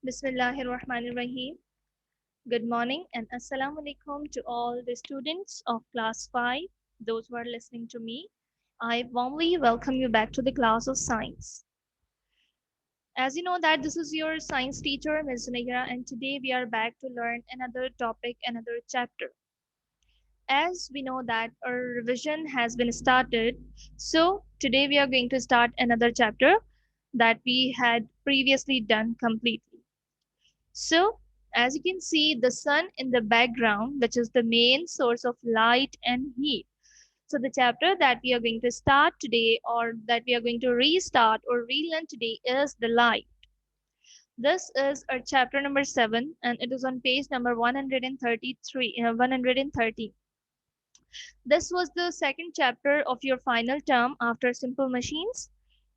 Bismillahirrahmanirrahim. Good morning and assalamu alaikum to all the students of class 5, those who are listening to me. I warmly welcome you back to the class of science. As you know that this is your science teacher Ms. Zunaira, and today we are back to learn another topic, another chapter. As we know that our revision has been started, so today we are going to start another chapter that we had previously done completely. So, as you can see, the sun in the background, which is the main source of light and heat. So, the chapter that we are going to start today, or that we are going to restart or relearn today, is the light. This is our chapter number 7, and it is on page number 133, 130. This was the second chapter of your final term after simple machines.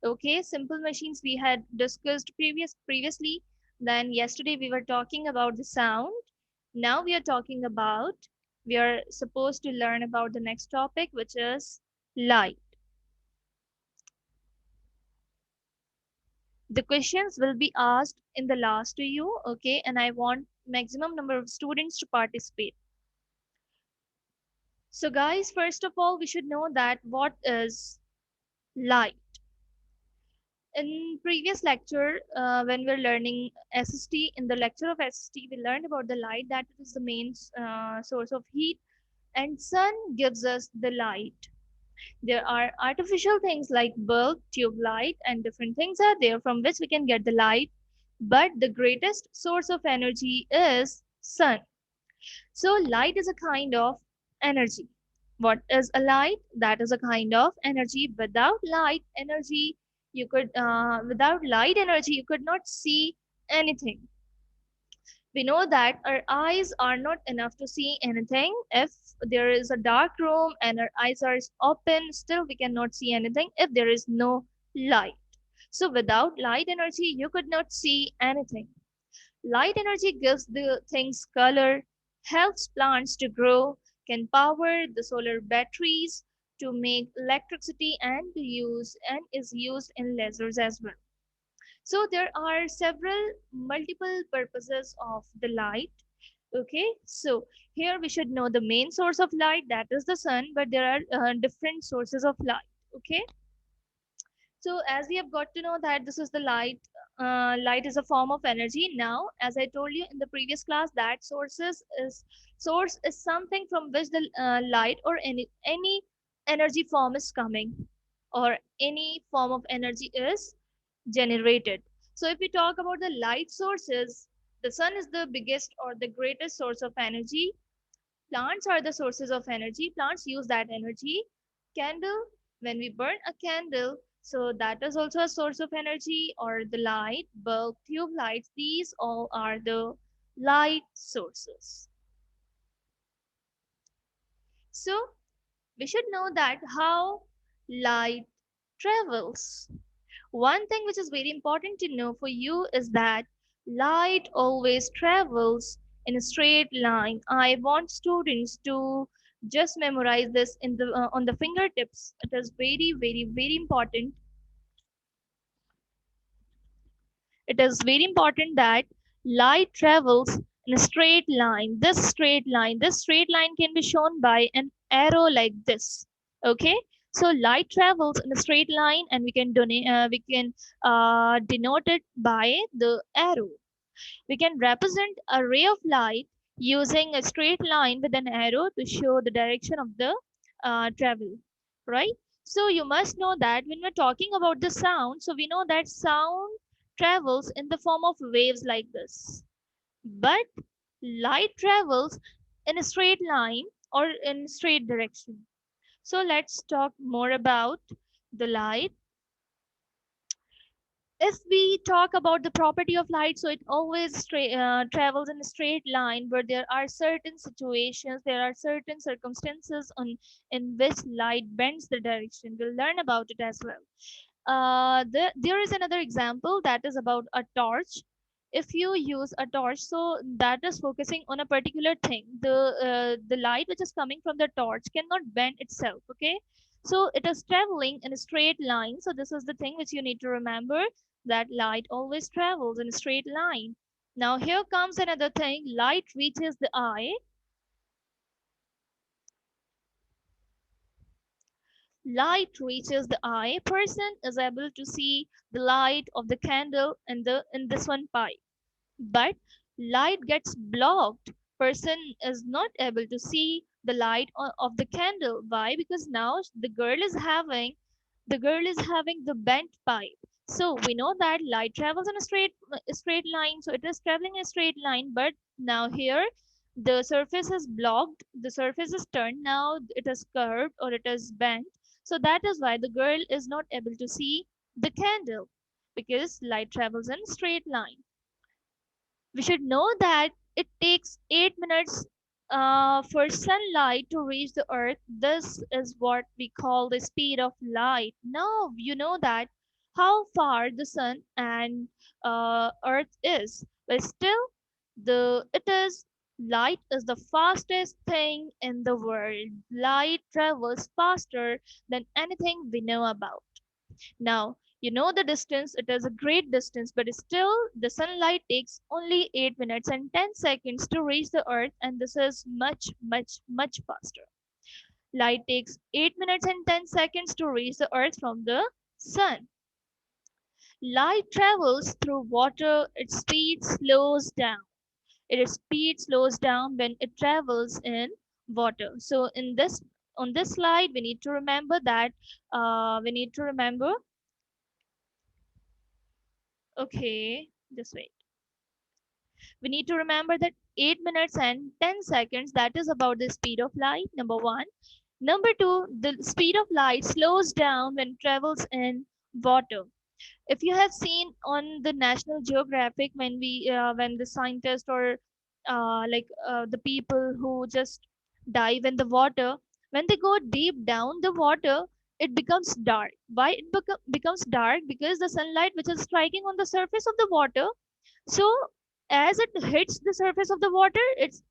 Okay, simple machines we had discussed previously. Then yesterday we were talking about the sound. Now we are supposed to learn about the next topic, which is light. The questions will be asked in the last to you, okay, and I want maximum number of students to participate. So guys, first of all, we should know that what is light. In previous lecture, when we are learning SST, in the lecture of SST, we learned about the light, that it is the main source of heat, and sun gives us the light. There are artificial things like bulb, tube light, and different things are there from which we can get the light. But the greatest source of energy is sun. So light is a kind of energy. What is a light? That is a kind of energy. Without light energy, you could not see anything. We know that our eyes are not enough to see anything. If there is a dark room and our eyes are open, still we cannot see anything if there is no light. So without light energy, you could not see anything. Light energy gives the things color, helps plants to grow, can power the solar batteries to make electricity and is used in lasers as well. So there are several multiple purposes of the light. Okay, so here we should know the main source of light, that is the sun, but there are different sources of light. Okay, so as we have got to know that this is the light, light is a form of energy. Now, as I told you in the previous class, that source is something from which the light or any energy form is coming, or any form of energy is generated. So if we talk about the light sources, the sun is the biggest or the greatest source of energy. Plants are the sources of energy. Plants use that energy. Candle, when we burn a candle, so that is also a source of energy, or the light, bulb, tube lights, these all are the light sources. So we should know that how light travels. One thing which is very important to know for you is that light always travels in a straight line. I want students to just memorize this in the on the fingertips. It is very, very, very important. It is very important that light travels in a straight line. This straight line can be shown by an arrow like this. Okay, so light travels in a straight line, and we can denote it by the arrow. We can represent a ray of light using a straight line with an arrow to show the direction of the travel, right? So you must know that when we're talking about the sound, so we know that sound travels in the form of waves like this. But light travels in a straight line or in straight direction. So let's talk more about the light. If we talk about the property of light, so it always travels in a straight line, but there are certain situations, there are certain circumstances in which light bends the direction. We'll learn about it as well. There is another example that is about a torch. If you use a torch, so that is focusing on a particular thing, the light which is coming from the torch cannot bend itself. Okay, so it is traveling in a straight line. So this is the thing which you need to remember, that light always travels in a straight line. Now here comes another thing. Light reaches the eye. Light reaches the eye. Person is able to see the light of the candle in this one pipe. But light gets blocked. Person is not able to see the light of the candle. Why? Because now the girl is having the bent pipe. So we know that light travels in a straight line, so it is traveling in a straight line. But now here the surface is blocked, the surface is turned, now it is curved or it is bent. So that is why the girl is not able to see the candle, because light travels in straight line. We should know that it takes 8 minutes for sunlight to reach the earth. This is what we call the speed of light. Now you know that how far the sun and earth is, but still the it is light is the fastest thing in the world. Light travels faster than anything we know about. Now, you know the distance, it is a great distance, but still the sunlight takes only 8 minutes and 10 seconds to reach the earth, and this is much, much, much faster. Light takes 8 minutes and 10 seconds to reach the earth from the sun. Light travels through water, its speed slows down. Its speed slows down when it travels in water. So in this on this slide, we need to remember that we need to remember okay, just wait. We need to remember that 8 minutes and 10 seconds, that is about the speed of light, number one. Number two, the speed of light slows down when it travels in water. If you have seen on the National Geographic, when the scientists or the people who just dive in the water, when they go deep down the water, it becomes dark. Why it becomes dark? Because the sunlight which is striking on the surface of the water, so as it hits the surface of the water, its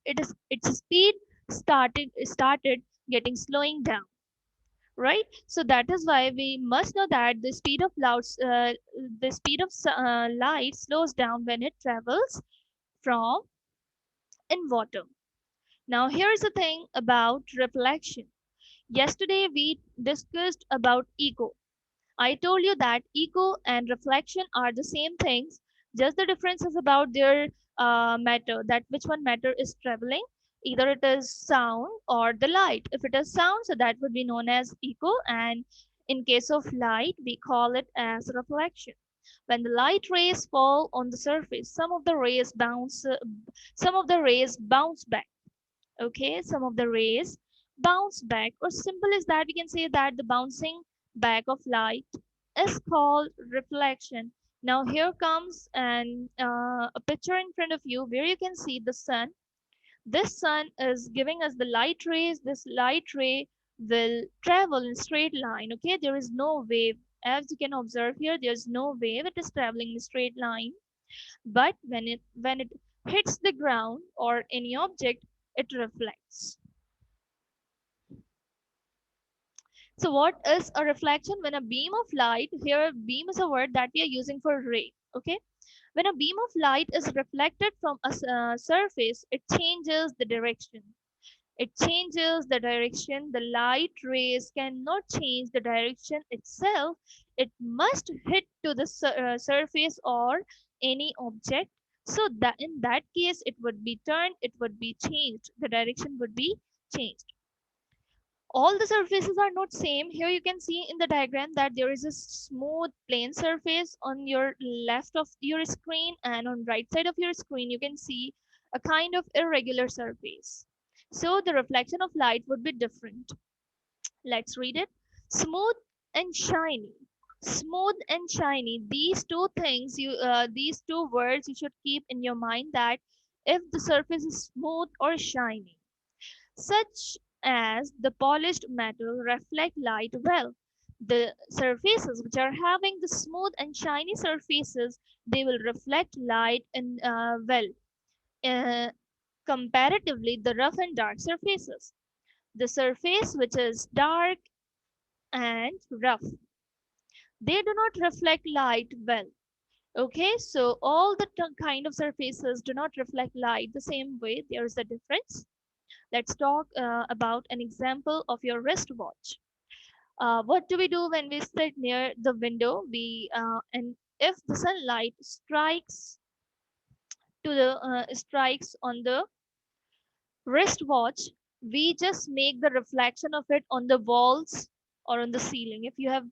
speed started getting slowing down, right? So that is why we must know that the speed of light slows down when it travels from in water. Now here's the thing about reflection. Yesterday we discussed about echo. I told you that echo and reflection are the same things, just the difference is about their matter, that which one matter is traveling. Either it is sound or the light. If it is sound, so that would be known as echo, and in case of light, we call it as reflection. When the light rays fall on the surface, some of the rays bounce back. Okay, some of the rays bounce back, or simple as that we can say that the bouncing back of light is called reflection. Now here comes a picture in front of you where you can see the sun. This sun is giving us the light rays. This light ray will travel in straight line. Okay, there is no wave. As you can observe here, there's no wave. It is traveling in straight line. But when it hits the ground or any object, it reflects. So what is a reflection? When a beam of light, here beam is a word that we are using for ray. Okay, when a beam of light is reflected from a surface, it changes the direction. It changes the direction. The light rays cannot change the direction itself. It must hit to the surface or any object. So that in that case, it would be turned, it would be changed. The direction would be changed. All the surfaces are not same. Here you can see in the diagram that there is a smooth plane surface on your left of your screen, and on right side of your screen you can see a kind of irregular surface. So the reflection of light would be different. Let's read it. Smooth and shiny. Smooth and shiny. These two things these two words you should keep in your mind, that if the surface is smooth or shiny, such as the polished metal reflect light well. The surfaces which are having the smooth and shiny surfaces, they will reflect light and well. Uh, Comparatively, the rough and dark surfaces. The surface which is dark and rough, they do not reflect light well. Okay, so all the kind of surfaces do not reflect light the same way. There is a difference. Let's talk about an example of your wristwatch. What do we do when we sit near the window? And if the sunlight strikes on the wristwatch, we just make the reflection of it on the walls or on the ceiling. If you have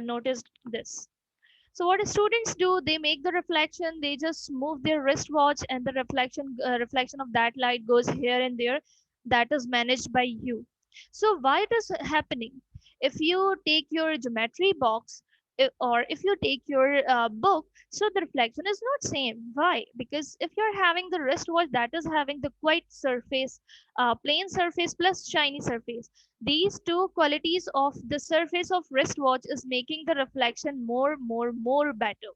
noticed this. So what students do, they make the reflection, they just move their wristwatch and the reflection of that light goes here and there. That is managed by you. So why it is happening? If you take your geometry box, or if you take your book, so the reflection is not same. Why? Because if you're having the wristwatch that is having the white surface, plain surface plus shiny surface, these two qualities of the surface of wristwatch is making the reflection more better.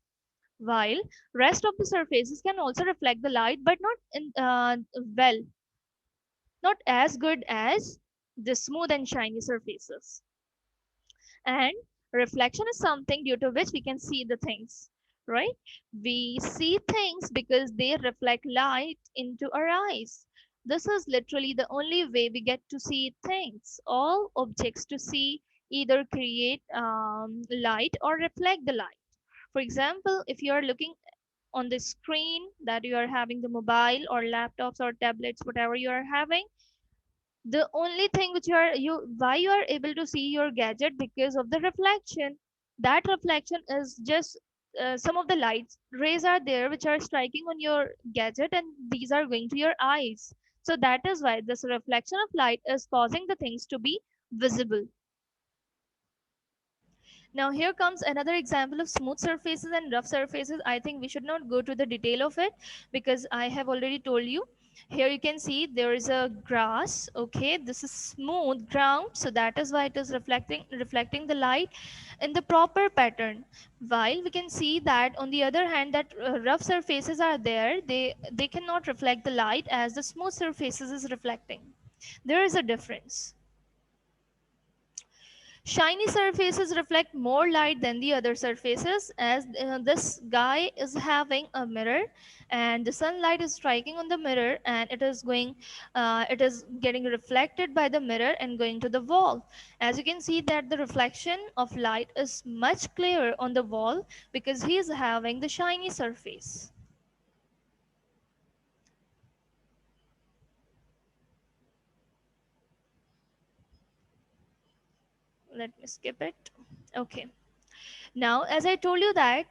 While rest of the surfaces can also reflect the light, but not in well, not as good as the smooth and shiny surfaces. And reflection is something due to which we can see the things, right? We see things because they reflect light into our eyes. This is literally the only way we get to see things. All objects to see either create light or reflect the light. For example, if you are looking on the screen that you are having, the mobile or laptops or tablets, whatever you are having, the only thing which you why you are able to see your gadget, because of the reflection. That reflection is just some of the lights rays are there which are striking on your gadget, and these are going to your eyes. So that is why this reflection of light is causing the things to be visible. Now here comes another example of smooth surfaces and rough surfaces. I think we should not go to the detail of it because I have already told you. Here you can see there is a grass. Okay, this is smooth ground, so that is why it is reflecting the light in the proper pattern. While we can see that on the other hand that rough surfaces are there, they cannot reflect the light as the smooth surfaces is reflecting. There is a difference. Shiny surfaces reflect more light than the other surfaces, as this guy is having a mirror and the sunlight is striking on the mirror, and it is getting reflected by the mirror and going to the wall. As you can see that the reflection of light is much clearer on the wall because he is having the shiny surface. Let me skip it. Okay. Now, as I told you that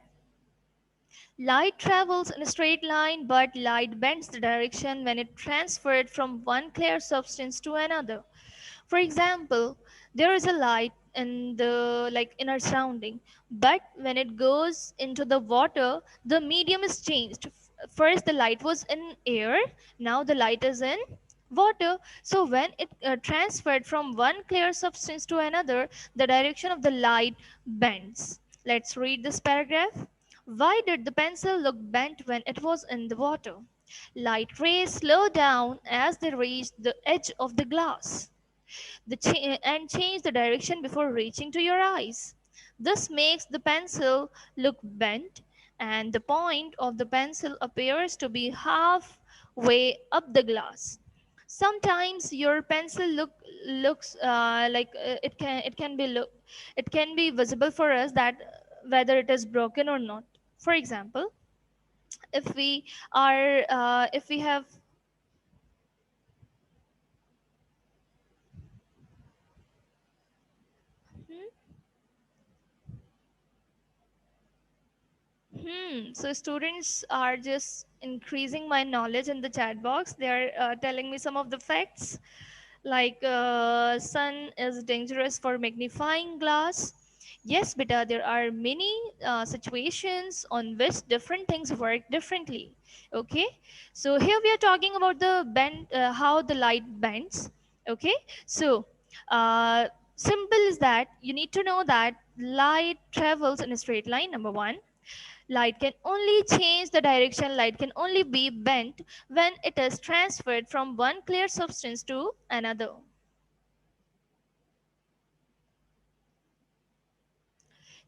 light travels in a straight line, but light bends the direction when it transferred from one clear substance to another. For example, there is a light in the like in our surrounding, but when it goes into the water, the medium is changed. First, the light was in air, now the light is in water. So when it transferred from one clear substance to another, the direction of the light bends. Let's read this paragraph. Why did the pencil look bent when it was in the water? Light rays slow down as they reach the edge of the glass and change the direction before reaching to your eyes. This makes the pencil look bent, and the point of the pencil appears to be halfway up the glass. Sometimes your pencil looks it can be visible for us that whether it is broken or not. For example, if we have. So students are just increasing my knowledge in the chat box. They are telling me some of the facts, like sun is dangerous for magnifying glass. Yes, beta, there are many situations on which different things work differently. Okay, so here we are talking about the bend, how the light bends. Okay, so simple is that you need to know that light travels in a straight line. Number one, light can only change the direction, light can only be bent when it is transferred from one clear substance to another.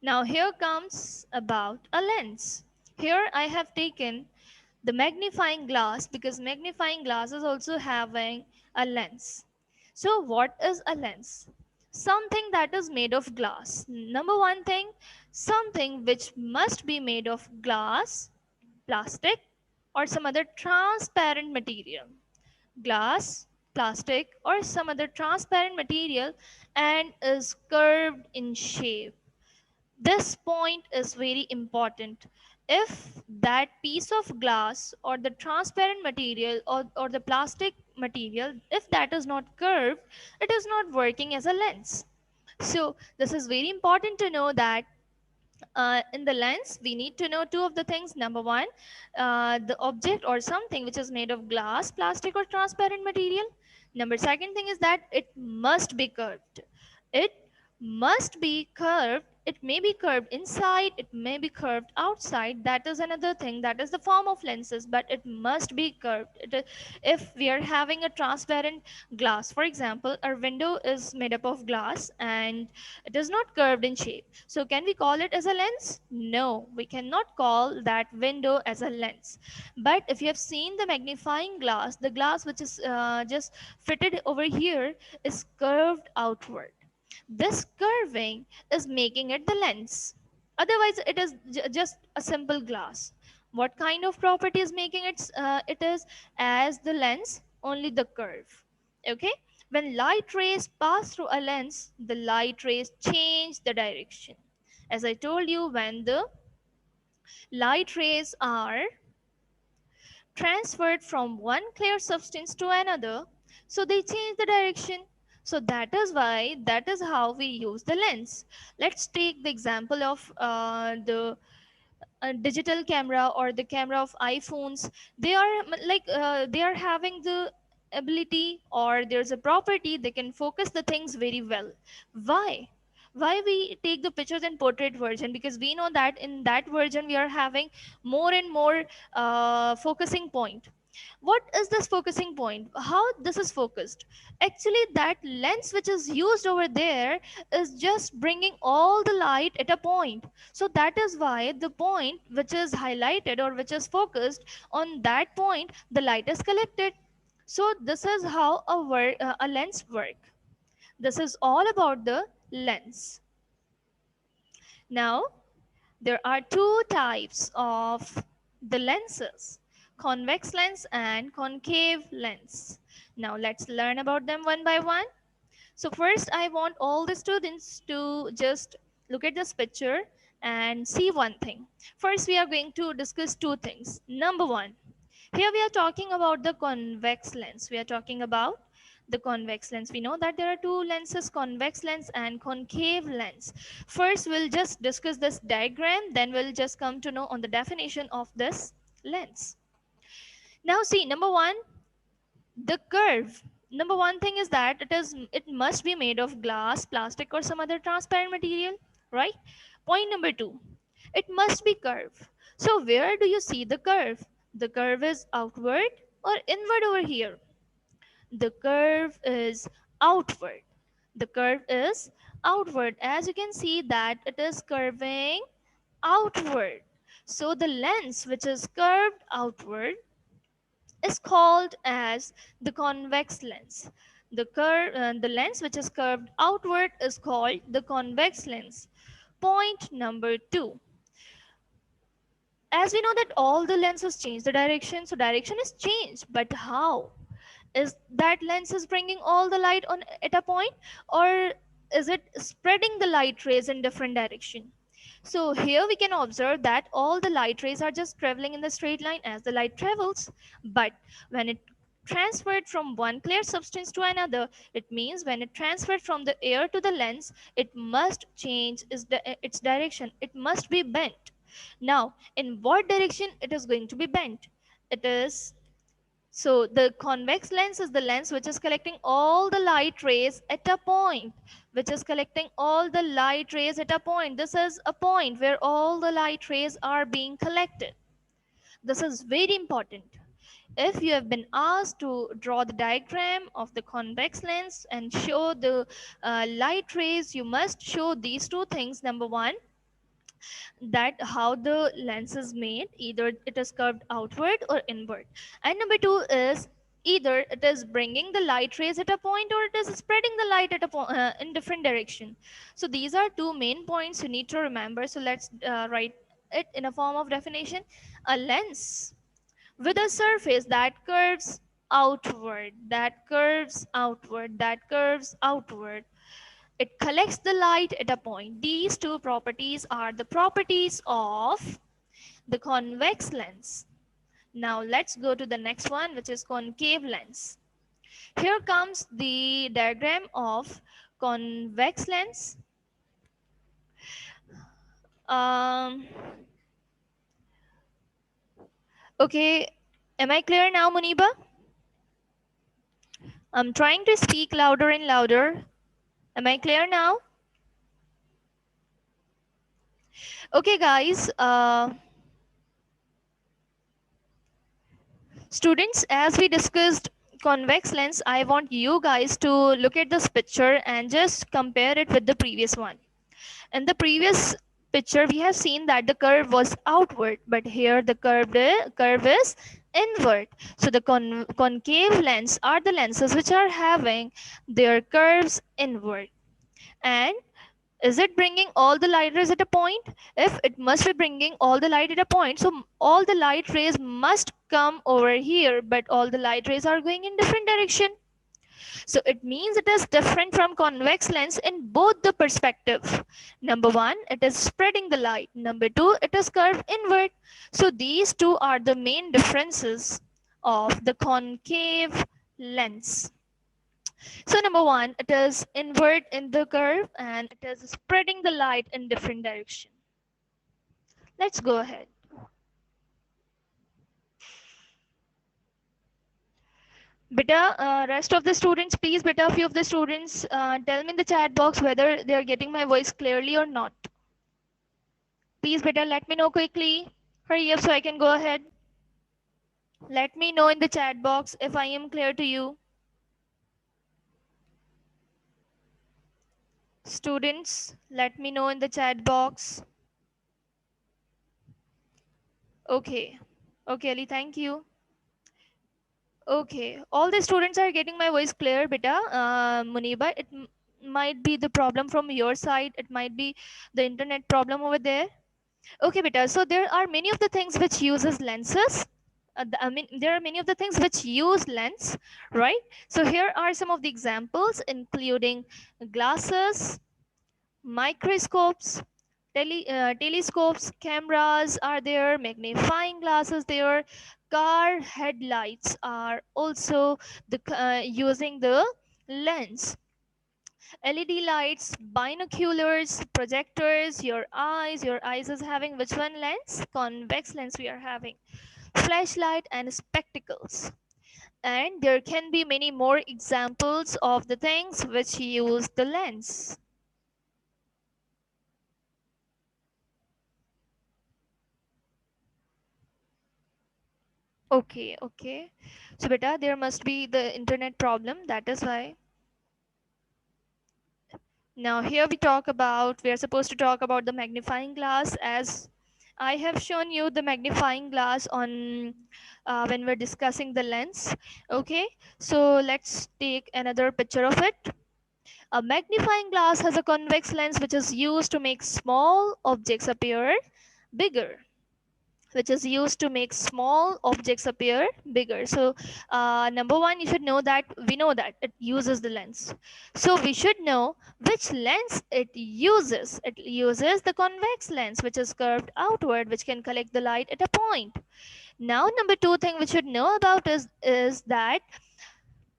Now here comes about a lens. Here I have taken the magnifying glass because magnifying glass is also having a lens. So what is a lens? Something that is made of glass. Number one thing, something which must be made of glass, plastic, or some other transparent material. Glass, plastic, or some other transparent material, and is curved in shape. This point is very important. If that piece of glass or the transparent material or the plastic material, if that is not curved, it is not working as a lens. So this is very important to know that in the lens we need to know two of the things. Number one, the object or something which is made of glass, plastic, or transparent material. Number second thing is that it must be curved. It must be curved. It may be curved inside, it may be curved outside. That is another thing. That is the form of lenses, but it must be curved. If we are having a transparent glass, for example, our window is made up of glass and it is not curved in shape. So can we call it as a lens? No, we cannot call that window as a lens. But if you have seen the magnifying glass, the glass which is just fitted over here is curved outward. This curving is making it the lens. Otherwise, it is just a simple glass. What kind of property is making it is as the lens? Only the curve. Okay. When light rays pass through a lens, the light rays change the direction. As I told you, when the light rays are transferred from one clear substance to another, so they change the direction. So that is why, that is how we use the lens. Let's take the example of the digital camera or the camera of iPhones. They are they are having the ability, or there's a property, they can focus the things very well. Why why we take the pictures in portrait version? Because we know that in that version we are having more and more focusing point. What is this focusing point? How this is focused? Actually, that lens which is used over there is just bringing all the light at a point. So that is why the point which is highlighted or which is focused, on that point the light is collected. So this is how a lens work. This is all about the lens. Now, there are two types of the lenses: convex lens and concave lens. Now let's learn about them one by one. So first I want all the students to just look at this picture and see one thing. First we are going to discuss two things. Number one, here we are talking about the convex lens. We are talking about the convex lens. We know that there are two lenses, convex lens and concave lens. First, we'll just discuss this diagram, then we'll just come to know on the definition of this lens. Now see, number one, the curve. Number one thing is that it must be made of glass, plastic, or some other transparent material, right? Point number two, it must be curved. So where do you see the curve? The curve is outward or inward over here? The curve is outward. The curve is outward. As you can see that it is curving outward. So the lens which is curved outward is called as the convex lens. The lens which is curved outward is called the convex lens. Point number two. As we know that all the lenses change the direction, so direction is changed. But how? Is that lens is bringing all the light on at a point, or is it spreading the light rays in different direction? So here we can observe that all the light rays are just traveling in the straight line as the light travels. But when it transferred from one clear substance to another, it means when it transferred from the air to the lens, it must change its direction. It must be bent. Now, in what direction it is going to be bent? It is So the convex lens is the lens which is collecting all the light rays at a point, which is collecting all the light rays at a point. This is a point where all the light rays are being collected. This is very important. If you have been asked to draw the diagram of the convex lens and show the light rays, you must show these two things. Number one, that how the lens is made, either it is curved outward or inward. And number two is either it is bringing the light rays at a point, or it is spreading the light at in different direction. So these are two main points you need to remember. So let's write it in a form of definition. A lens with a surface that curves outward, that curves outward, that curves outward, it collects the light at a point. These two properties are the properties of the convex lens. Now let's go to the next one, which is concave lens. Here comes the diagram of convex lens. Um, okay, am I clear now, Muniba? I'm trying to speak louder and louder. Am I clear now? Okay, guys. Students, as we discussed convex lens, I want you guys to look at this picture and just compare it with the previous one. In the previous picture, we have seen that the curve was outward, but here the curve is inward. So the concave lens are the lenses which are having their curves inward. And is it bringing all the light rays at a point? If it must be bringing all the light at a point, so all the light rays must come over here, but all the light rays are going in different direction. So it means it is different from convex lens in both the perspective. Number one, it is spreading the light. Number two, it is curved inward. So these two are the main differences of the concave lens. So number one, it is inward in the curve and it is spreading the light in different direction. Let's go ahead. Beta, rest of the students, please, beta, few of the students, tell me in the chat box whether they are getting my voice clearly or not. Please, beta, let me know quickly. Hurry up so I can go ahead. Let me know in the chat box if I am clear to you. Students, let me know in the chat box. Okay. Okay, Ali, thank you. Okay, all the students are getting my voice clear, beta. Muniba, it might be the problem from your side. It might be the internet problem over there. Okay, beta. So there are many of the things which uses lenses. I mean, there are many of the things which use lens, right? So here are some of the examples, including glasses, microscopes, telescopes, cameras are there, magnifying glasses there, car headlights are also using the lens, LED lights, binoculars, projectors, your eyes is having which one lens? Convex lens we are having, flashlight and spectacles. And there can be many more examples of the things which use the lens. Okay, okay. So beta, there must be the internet problem. That is why. Now here we are supposed to talk about the magnifying glass, as I have shown you the magnifying glass on when we're discussing the lens. Okay, so let's take another picture of it. A magnifying glass has a convex lens which is used to make small objects appear bigger, which is used to make small objects appear bigger. So number one, you should know that we know that it uses the lens. So we should know which lens it uses. It uses the convex lens, which is curved outward, which can collect the light at a point. Now, number two thing we should know about is that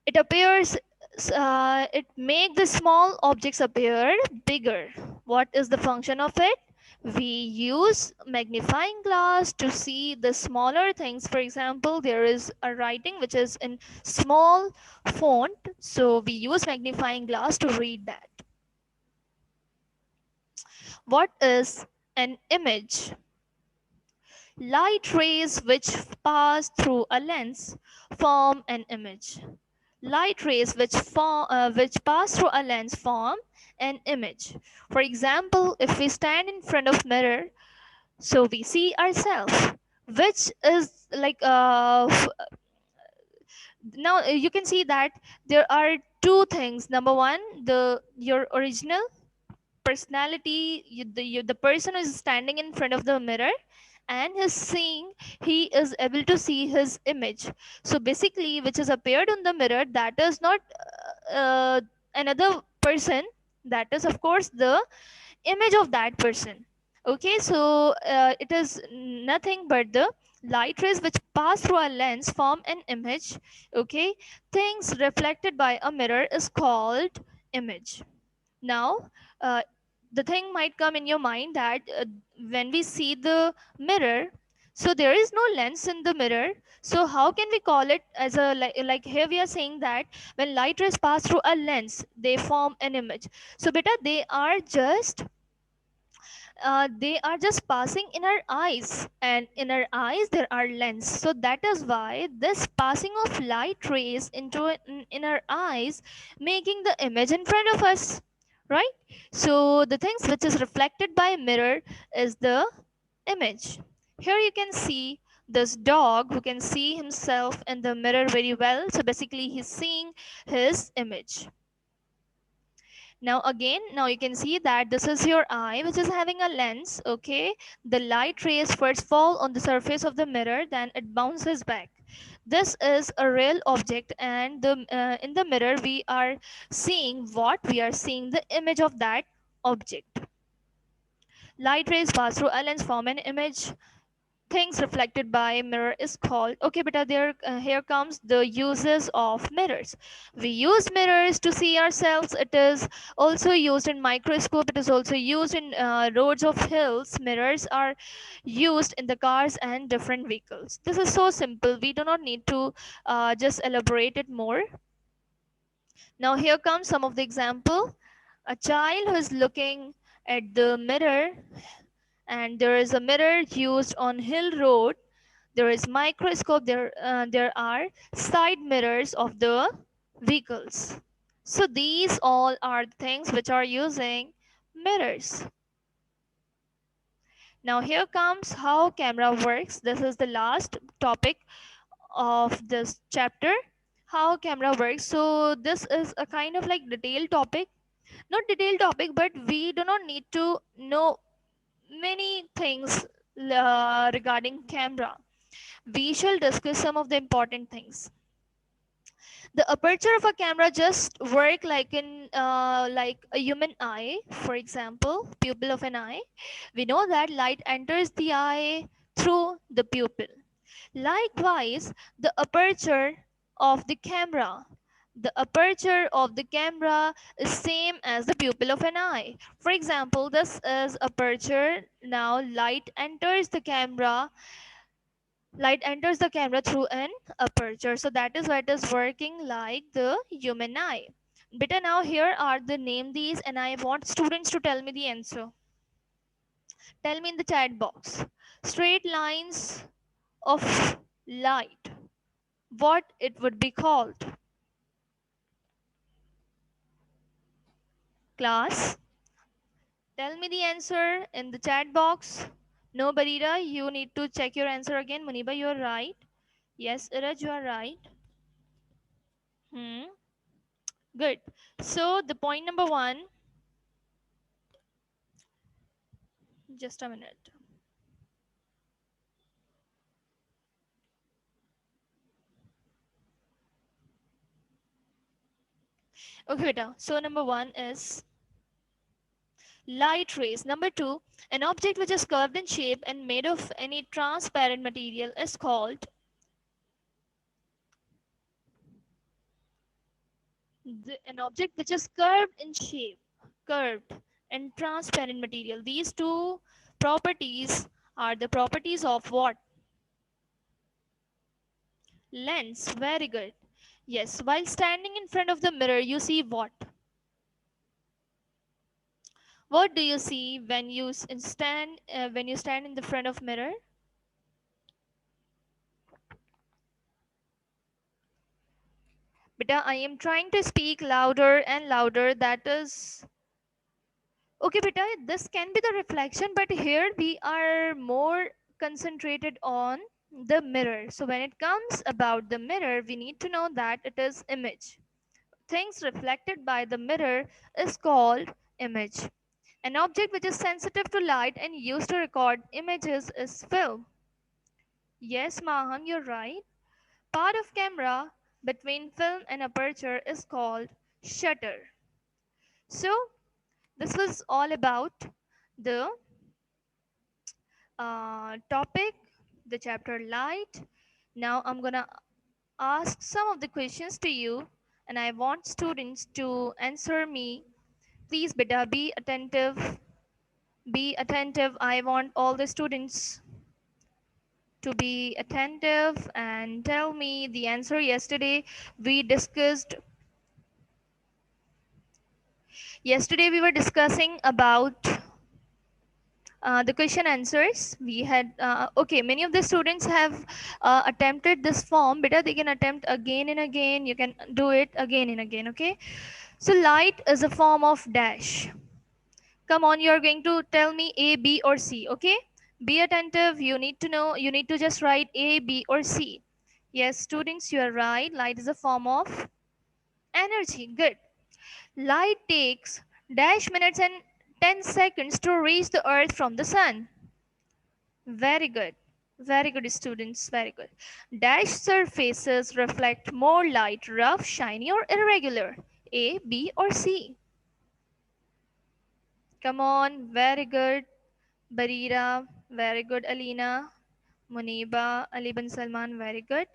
it appears it make the small objects appear bigger. What is the function of it? We use magnifying glass to see the smaller things. For example, there is a writing which is in small font, so we use magnifying glass to read that. What is an image? Light rays which pass through a lens form an image. Light rays which pass through a lens form an image. For example, if we stand in front of mirror, so we see ourselves, which is like now you can see that there are two things. Number one, the your original personality, the person is standing in front of the mirror and is seeing, he is able to see his image. So basically which is appeared on the mirror, that is not another person, that is of course the image of that person. Okay, so it is nothing but the light rays which pass through a lens form an image. Okay, things reflected by a mirror is called image. Now the thing might come in your mind that when we see the mirror, so there is no lens in the mirror, so how can we call it as a like here we are saying that when light rays pass through a lens they form an image. So beta, they are just passing in our eyes, and in our eyes there are lens, so that is why this passing of light rays in our eyes making the image in front of us, right? So the things which is reflected by mirror is the image. Here you can see this dog who can see himself in the mirror very well, so basically he's seeing his image. Now again, now you can see that this is your eye which is having a lens. Okay, the light rays first fall on the surface of the mirror, then it bounces back. This is a real object, and in the mirror we are seeing what we are seeing, the image of that object. Light rays pass through a lens, form an image. Things reflected by mirror is called, okay beta, there here comes the uses of mirrors. We use mirrors to see ourselves. It is also used in microscope. It is also used in roads of hills. Mirrors are used in the cars and different vehicles. This is so simple, we do not need to just elaborate it more. Now here comes some of the example. A child who is looking at the mirror, and there is a mirror used on hill road. There is microscope, there are side mirrors of the vehicles. So these all are things which are using mirrors. Now here comes how camera works. This is the last topic of this chapter, how camera works. So this is a kind of like detailed topic, not detailed topic, but we do not need to know many things regarding camera. We shall discuss some of the important things. The aperture of a camera just work like a human eye. For example, pupil of an eye, we know that light enters the eye through the pupil. Likewise, the aperture of the camera is same as the pupil of an eye. For example, this is aperture. Now light enters the camera through an aperture, so that is why it is working like the human eye. Beta, now here are the name these, and I want students to tell me the answer. Tell me in the chat box. Straight lines of light, what it would be called? Class, tell me the answer in the chat box. No, Barira, you need to check your answer again. Muniba, you are right. Yes, Iraj, you are right. Hmm. Good. So the point number one, just a minute. Okay, beta. So number one is light rays. Number two, an object which is curved in shape and made of any transparent material is called an object which is curved and transparent material. These two properties are the properties of what? Lens. Very good. Yes, while standing in front of the mirror, you see what? What do you see when you stand in the front of mirror? Beta, I am trying to speak louder and louder. That is okay, beta. This can be the reflection, but here we are more concentrated on the mirror. So when it comes about the mirror, we need to know that it is image. Things reflected by the mirror is called image. An object which is sensitive to light and used to record images is film. Yes, Maham, you're right. Part of camera between film and aperture is called shutter. So this was all about the topic, the chapter light. Now I'm gonna ask some of the questions to you, and I want students to answer me. Please, beta, be attentive. Be attentive. I want all the students to be attentive and tell me the answer. Yesterday we were discussing about the question answers. We had okay, many of the students have attempted this form. Beta, they can attempt again and again. You can do it again and again. Okay, so light is a form of dash. Come on, you're going to tell me A, B, or C. Okay, be attentive. You need to know, you need to just write A, B, or C. Yes, students, you are right. Light is a form of energy. Good. Light takes dash minutes and 10 seconds to reach the earth from the sun. Very good. Very good, students. Very good. Dash surfaces reflect more light, rough, shiny, or irregular. A, B, or C? Come on. Very good. Barira. Very good, Alina. Muniba. Ali bin Salman. Very good.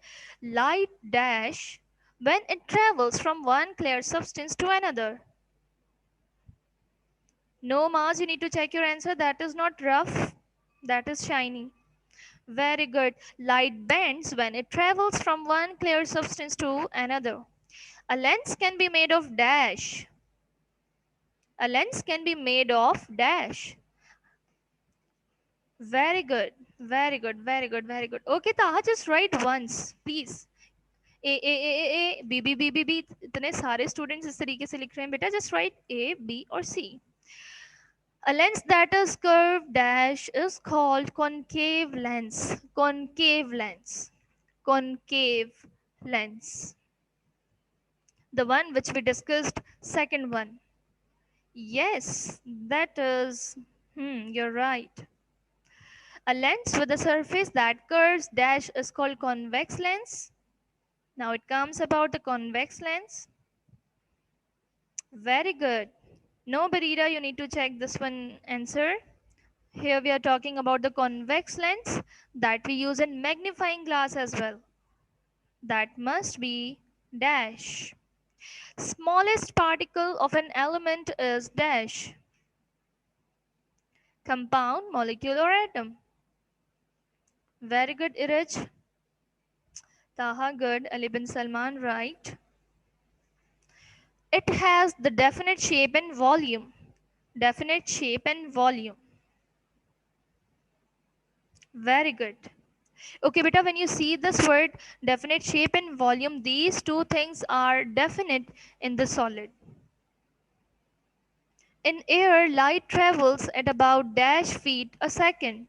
Light dash when it travels from one clear substance to another. No, Mars, you need to check your answer. That is not rough. That is shiny. Very good. Light bends when it travels from one clear substance to another. A lens can be made of dash. A lens can be made of dash. Very good. Very good. Very good. Very good. Okay, Taha, just write once, please. A B B B B B इतने सारे students इस तरीके से लिख रहे हैं बेटा. Just write A, B or C. A lens that is curved dash is called concave lens. Concave lens. Concave lens. The one which we discussed, second one. Yes, that is, you're right. A lens with a surface that curves dash is called convex lens. Now it comes about the convex lens. Very good. No, Barira, you need to check this one answer. Here we are talking about the convex lens that we use in magnifying glass as well. That must be dash. Smallest particle of an element is dash. Compound, molecule or atom. Very good, Iraj. Taha good. Ali bin Salman right. It has the definite shape and volume. Definite shape and volume. Very good. Okay, beta, when you see this word definite shape and volume, these two things are definite in the solid. In air, light travels at about dash feet a second.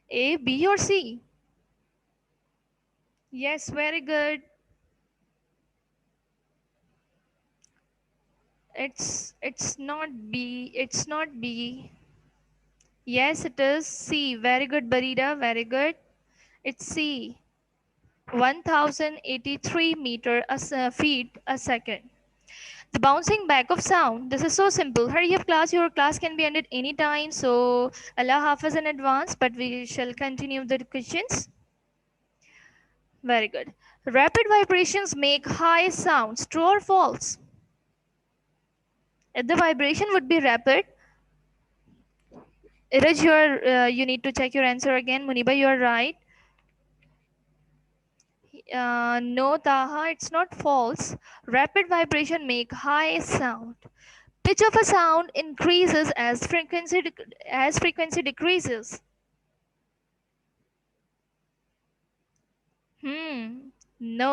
A, B or C? Yes, very good. It's not B. It's not B. Yes, it is C. Very good, Barida. Very good. It's C. 1083 feet a second. The bouncing back of sound. This is so simple. Hurry up, class. Your class can be ended anytime. So, Allah Hafiz in advance, but we shall continue the questions. Very good. Rapid vibrations make high sounds. True or false? If the vibration would be rapid, Iraj, you need to check your answer again. Muniba, you are right. No, Taha, it's not false. Rapid vibration make high sound. Pitch of a sound increases as frequency decreases. No.